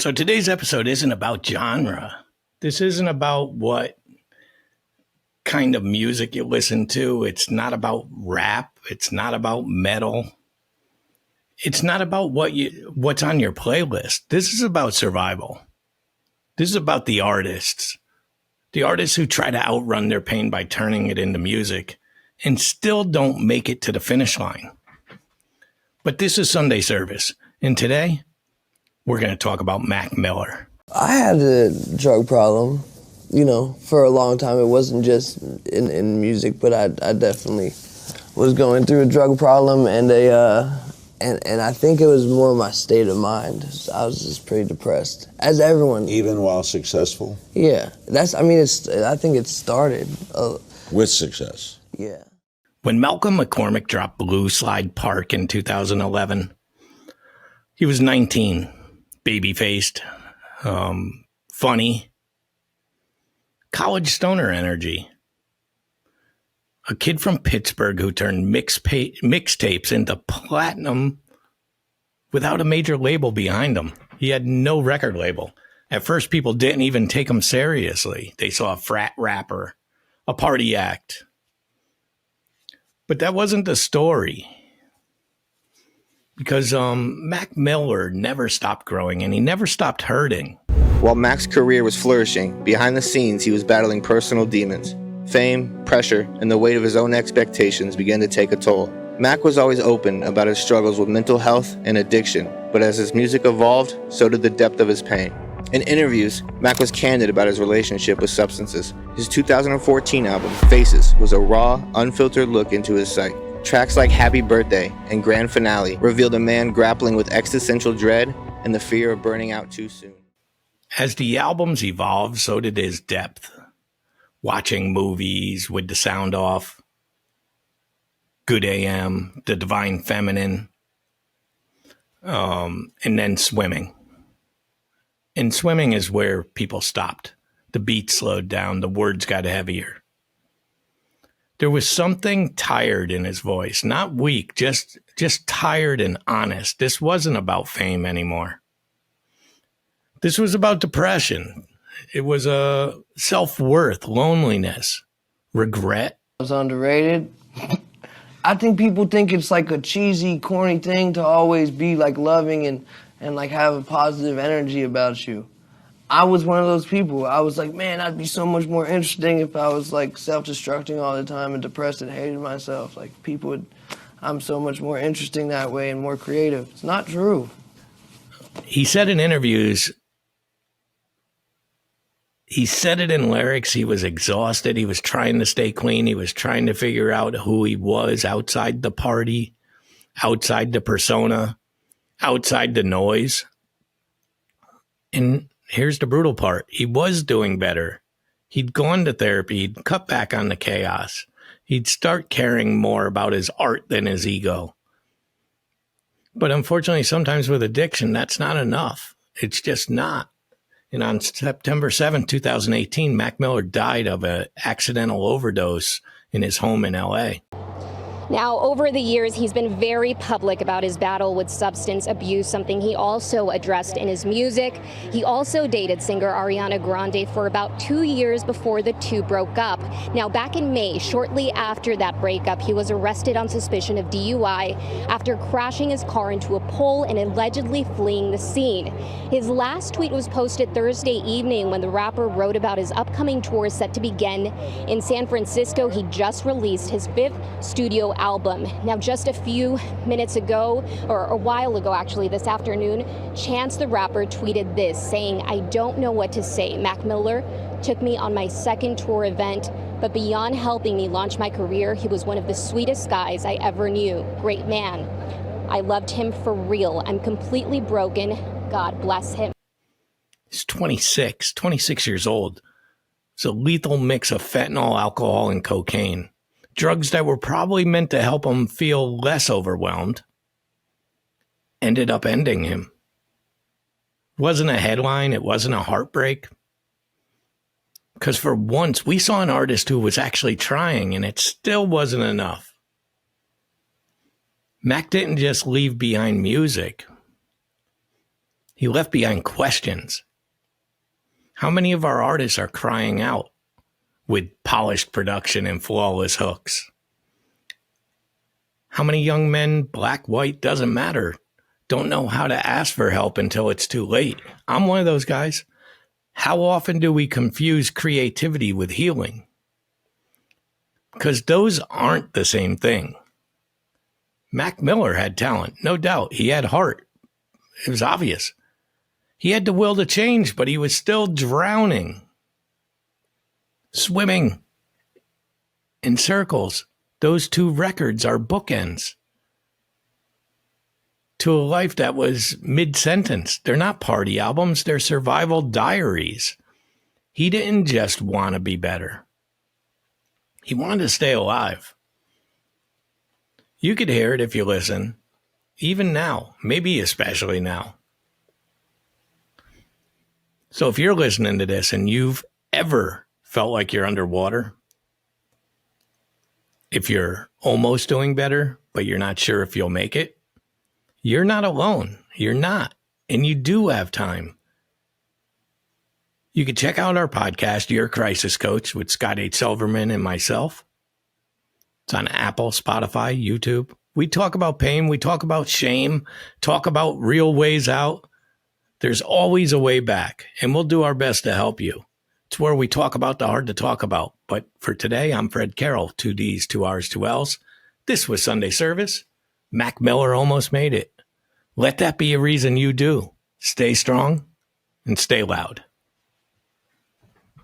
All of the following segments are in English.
So today's episode isn't about genre. This isn't about what kind of music you listen to. It's not about rap. It's not about metal. It's not about what's on your playlist. This is about survival. This is about the artists. The artists who try to outrun their pain by turning it into music and still don't make it to the finish line. But this is Sunday service, and today we're going to talk about Mac Miller. I had a drug problem, for a long time. It wasn't just in music, but I definitely was going through a drug problem, and I think it was more my state of mind. I was just pretty depressed, as everyone. Even while successful? Yeah, I think it started with success. Yeah. When Malcolm McCormick dropped Blue Slide Park in 2011, he was 19, baby-faced, funny, college stoner energy. A kid from Pittsburgh who turned mixtapes into platinum without a major label behind him. He had no record label. At first, people didn't even take him seriously. They saw a frat rapper, a party act. But that wasn't the story. Because Mac Miller never stopped growing and he never stopped hurting. While Mac's career was flourishing, behind the scenes he was battling personal demons. Fame, pressure, and the weight of his own expectations began to take a toll. Mac was always open about his struggles with mental health and addiction, but as his music evolved, so did the depth of his pain. In interviews, Mac was candid about his relationship with substances. His 2014 album, Faces, was a raw, unfiltered look into his psyche. Tracks like Happy Birthday and Grand Finale revealed a man grappling with existential dread and the fear of burning out too soon. As the albums evolved, so did his depth. Watching movies with the sound off, Good AM, The Divine Feminine, and then swimming. And swimming is where people stopped. The beat slowed down, the words got heavier. There was something tired in his voice, not weak, just tired and honest. This wasn't about fame anymore. This was about depression. It was a self-worth, loneliness, regret. I was underrated. I think people think it's like a cheesy, corny thing to always be like loving and like have a positive energy about you. I was one of those people. I was like, man, I'd be so much more interesting if I was like self-destructing all the time and depressed and hated myself. Like I'm so much more interesting that way and more creative. It's not true. He said in interviews, he said it in lyrics, he was exhausted. He was trying to stay clean. He was trying to figure out who he was outside the party, outside the persona, outside the noise. And here's the brutal part. He was doing better. He'd gone to therapy. He'd cut back on the chaos. He'd start caring more about his art than his ego. But unfortunately, sometimes with addiction, that's not enough. It's just not. And on September 7th, 2018, Mac Miller died of an accidental overdose in his home in L.A. Now, over the years, he's been very public about his battle with substance abuse, something he also addressed in his music. He also dated singer Ariana Grande for about 2 years before the two broke up. Now, back in May, shortly after that breakup, he was arrested on suspicion of DUI after crashing his car into a pole and allegedly fleeing the scene. His last tweet was posted Thursday evening when the rapper wrote about his upcoming tour set to begin in San Francisco. He just released his 5th studio album. Now, just a few minutes ago, or a while ago actually, this afternoon, Chance the Rapper tweeted this, saying, "I don't know what to say. Mac Miller took me on my second tour event, but beyond helping me launch my career, he was one of the sweetest guys I ever knew. Great man. I loved him for real. I'm completely broken. God bless him." He's 26 years old. It's a lethal mix of fentanyl, alcohol, and cocaine. Drugs that were probably meant to help him feel less overwhelmed ended up ending him. It wasn't a headline. It wasn't a heartbreak. Because for once, we saw an artist who was actually trying, and it still wasn't enough. Mac didn't just leave behind music. He left behind questions. How many of our artists are crying out with polished production and flawless hooks? How many young men, black, white, doesn't matter, don't know how to ask for help until it's too late? I'm one of those guys. How often do we confuse creativity with healing? Because those aren't the same thing. Mac Miller had talent, no doubt. He had heart. It was obvious. He had the will to change, but he was still drowning, swimming in circles. Those two records are bookends to a life that was mid-sentence. They're not party albums, they're survival diaries. He didn't just want to be better. He wanted to stay alive. You could hear it if you listen, even now, maybe especially now. So if you're listening to this and you've ever felt like you're underwater, if you're almost doing better, but you're not sure if you'll make it, you're not alone. You're not. And you do have time. You can check out our podcast, Your Crisis Coach, with Scott H. Silverman and myself. It's on Apple, Spotify, YouTube. We talk about pain. We talk about shame, talk about real ways out. There's always a way back, and we'll do our best to help you. It's where we talk about the hard to talk about. But for today, I'm Fred Carroll, 2 Ds, 2 Rs, 2 Ls. This was Sunday Service. Mac Miller almost made it. Let that be a reason you do. Stay strong and stay loud.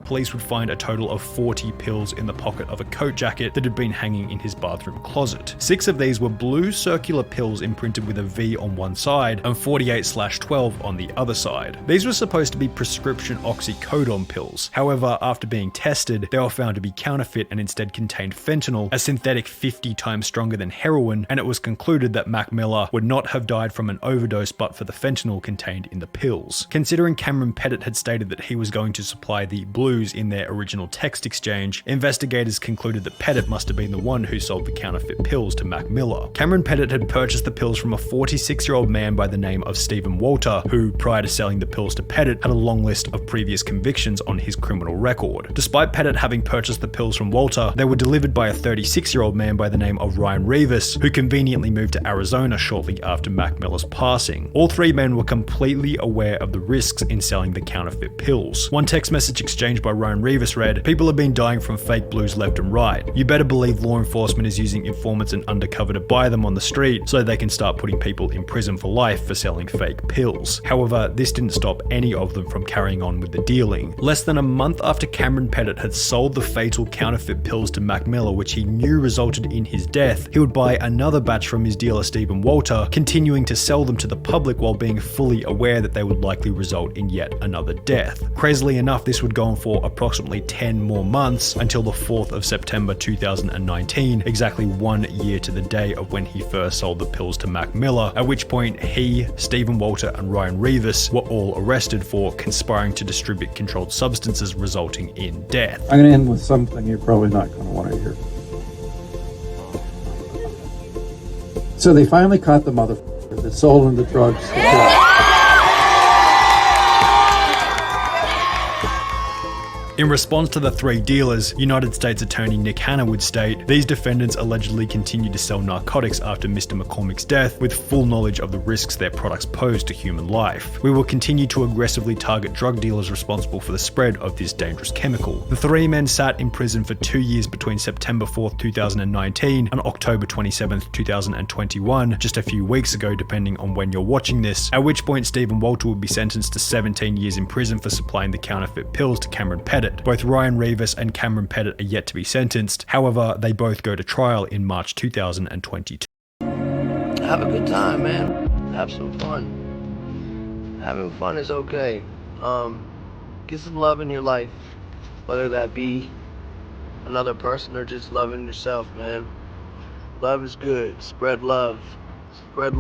Police would find a total of 40 pills in the pocket of a coat jacket that had been hanging in his bathroom closet. 6 of these were blue circular pills imprinted with a V on one side and 48/12 on the other side. These were supposed to be prescription oxycodone pills. However, after being tested, they were found to be counterfeit and instead contained fentanyl, a synthetic 50 times stronger than heroin, and it was concluded that Mac Miller would not have died from an overdose but for the fentanyl contained in the pills. Considering Cameron Pettit had stated that he was going to supply the blue in their original text exchange, investigators concluded that Pettit must have been the one who sold the counterfeit pills to Mac Miller. Cameron Pettit had purchased the pills from a 46-year-old man by the name of Stephen Walter, who, prior to selling the pills to Pettit, had a long list of previous convictions on his criminal record. Despite Pettit having purchased the pills from Walter, they were delivered by a 36-year-old man by the name of Ryan Rivas, who conveniently moved to Arizona shortly after Mac Miller's passing. All 3 men were completely aware of the risks in selling the counterfeit pills. One text message exchanged by Ryan Rivas read, "People have been dying from fake blues left and right. You better believe law enforcement is using informants and undercover to buy them on the street so they can start putting people in prison for life for selling fake pills." However, this didn't stop any of them from carrying on with the dealing. Less than a month after Cameron Pettit had sold the fatal counterfeit pills to Mac Miller, which he knew resulted in his death, he would buy another batch from his dealer Stephen Walter, continuing to sell them to the public while being fully aware that they would likely result in yet another death. Crazily enough, this would go on for approximately 10 more months until the 4th of September 2019, exactly 1 year to the day of when he first sold the pills to Mac Miller, at which point he, Stephen Walter, and Ryan Rivas were all arrested for conspiring to distribute controlled substances, resulting in death. I'm going to end with something you're probably not going to want to hear. So they finally caught the motherfucker that sold him the drugs. In response to the 3 dealers, United States Attorney Nick Hanna would state, "These defendants allegedly continued to sell narcotics after Mr. McCormick's death with full knowledge of the risks their products pose to human life. We will continue to aggressively target drug dealers responsible for the spread of this dangerous chemical." The 3 men sat in prison for 2 years between September 4th, 2019 and October 27th, 2021, just a few weeks ago depending on when you're watching this, at which point Stephen Walter would be sentenced to 17 years in prison for supplying the counterfeit pills to Cameron Pettit. Both Ryan Rivas and Cameron Pettit are yet to be sentenced. However, they both go to trial in March 2022. Have a good time, man. Have some fun. Having fun is okay. Get some love in your life, whether that be another person or just loving yourself, man. Love is good. Spread love. Spread love.